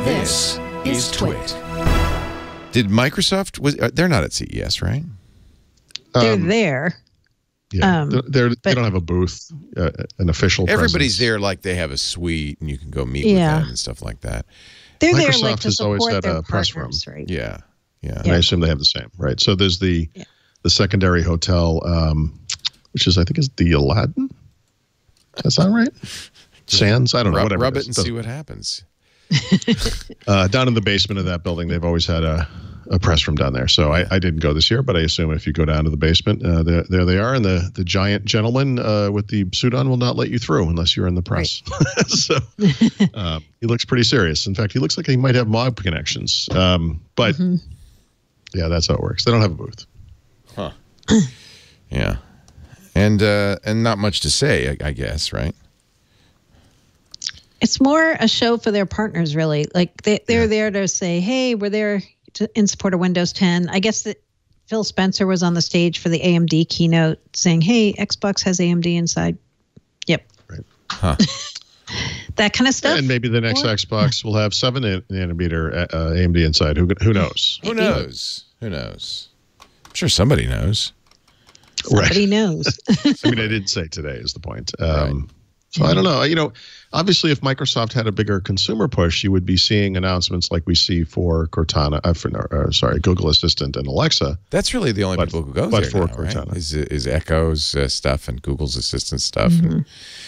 This is TWiT. Did Microsoft, they're not at CES, right? They're there. Yeah, they don't have a booth, an official Everybody's presence. there like they have a suite and you can go meet with them and stuff like that. They're Microsoft there like to has always support had their a press room. partners, right? Yeah. And I assume they have the same, right? So there's the secondary hotel, which is, I think, is the Aladdin. Does that sound right? Sands? I don't know. Whatever. Rub it and see what happens. Down in the basement of that building, they've always had a press room down there. So I didn't go this year, but I assume if you go down to the basement, there they are. And the giant gentleman with the suit on will not let you through unless you're in the press. Right. So he looks pretty serious. In fact, he looks like he might have mob connections. But yeah, that's how it works. They don't have a booth. Huh. Yeah. And not much to say, I guess, right? It's more a show for their partners, really. Like they're there to say, hey, we're there in support of Windows 10. I guess that Phil Spencer was on the stage for the AMD keynote saying, hey, Xbox has AMD inside. Yep. Right. Huh. That kind of stuff. And maybe the next Xbox will have 7 nanometer AMD inside. Who knows? Who knows? Who knows? I'm sure somebody knows. Somebody knows. I mean, I didn't say today is the point. So I don't know. You know, obviously, if Microsoft had a bigger consumer push, you would be seeing announcements like we see for Cortana, Google Assistant and Alexa. That's really the only people who go there now, Cortana. Right? Is Echo's stuff and Google's Assistant stuff. And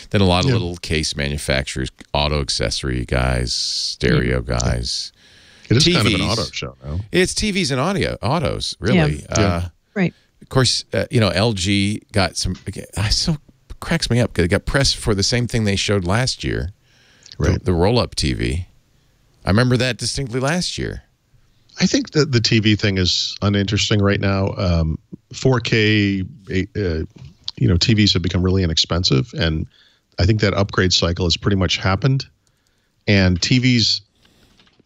then a lot of little case manufacturers, auto accessory guys, stereo guys. It is TVs. kind of an auto show now. It's TVs and autos, really. Right. Of course, LG got some. So cracks me up because they got press for the same thing they showed last year, right? The roll-up TV. I remember that distinctly last year. I think that the TV thing is uninteresting right now. 4K, TVs have become really inexpensive, and I think that upgrade cycle has pretty much happened. And TVs,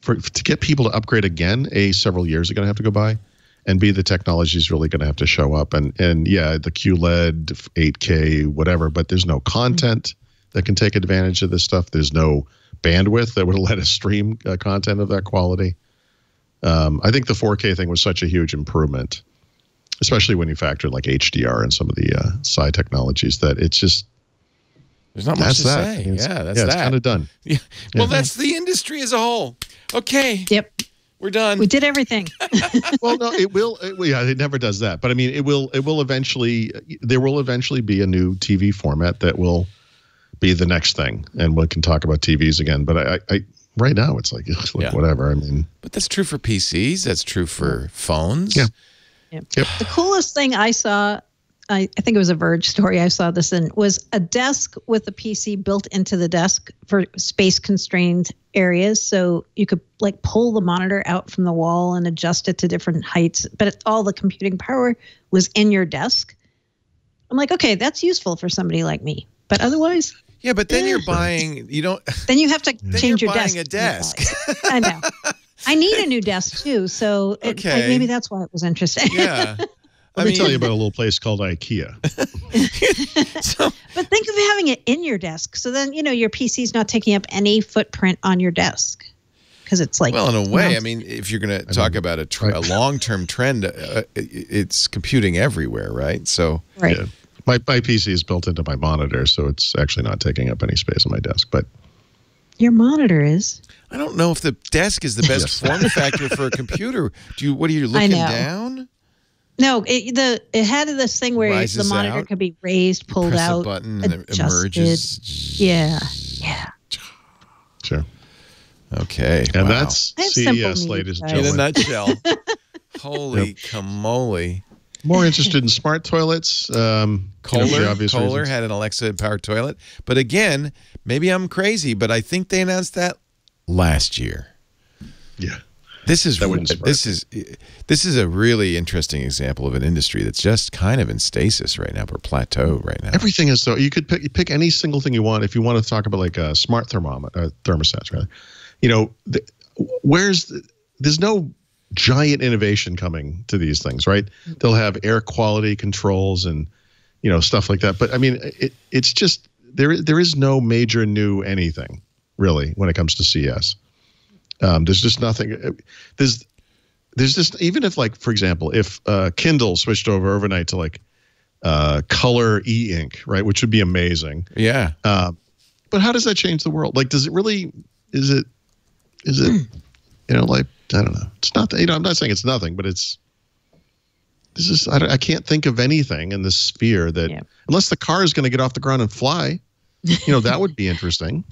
to get people to upgrade again, several years are going to have to go by. And B, the technology is really going to have to show up. And yeah, the QLED, 8K, whatever, but there's no content that can take advantage of this stuff. There's no bandwidth that would let us stream content of that quality. I think the 4K thing was such a huge improvement, especially when you factor like HDR and some of the side technologies, that it's just, there's not much to say. Yeah, that's it's kind of done. Yeah. Well, that's the industry as a whole. Okay. Yep. We're done. We did everything. Well, no, it will. It never does that. But I mean, it will eventually. There will eventually be a new TV format that will be the next thing, and we can talk about TVs again. But I right now it's like whatever. I mean, but that's true for PCs. That's true for phones. Yeah. Yep. The coolest thing I saw, I think it was a Verge story I saw this in, was a desk with a PC built into the desk for space-constrained areas. So you could like pull the monitor out from the wall and adjust it to different heights, but all the computing power was in your desk. I'm like, okay, that's useful for somebody like me. But otherwise... Yeah, but then you're buying... Then you have to change your desk. Buying a desk. I know. I need a new desk, too. So maybe that's why it was interesting. Yeah. Let me tell you about a little place called IKEA. But think of having it in your desk. So then, your PC's not taking up any footprint on your desk. Because it's like... Well, in a way, I mean, if you're going to talk about a long-term trend, it's computing everywhere, right? So... Right. Yeah. My PC is built into my monitor, so it's actually not taking up any space on my desk. But your monitor is... I don't know if the desk is the best form factor for a computer. What are you looking down? No, it had this thing where the monitor could be raised, pulled out, a button, and it emerges. Yeah. Sure. Okay. And that's CES, ladies and gentlemen. In a nutshell. Holy camole. More interested in smart toilets. Kohler had an Alexa-powered toilet. But again, maybe I'm crazy, but I think they announced that last year. Yeah. This is a really interesting example of an industry that's just kind of in stasis right now, or plateau right now. Everything is so. You could pick any single thing you want. If you want to talk about like a smart thermostats, rather. There's no giant innovation coming to these things, right? They'll have air quality controls and stuff like that. But I mean, it's just there is no major new anything really when it comes to CES. There's just nothing. There's just, even if, like, for example, if Kindle switched over overnight to like color e-ink, right, which would be amazing. Yeah. But how does that change the world? Like, does it really? Is it? Like, I don't know. It's not. I'm not saying it's nothing, but it's. This is. I can't think of anything in this sphere that, unless the car is going to get off the ground and fly, that would be interesting.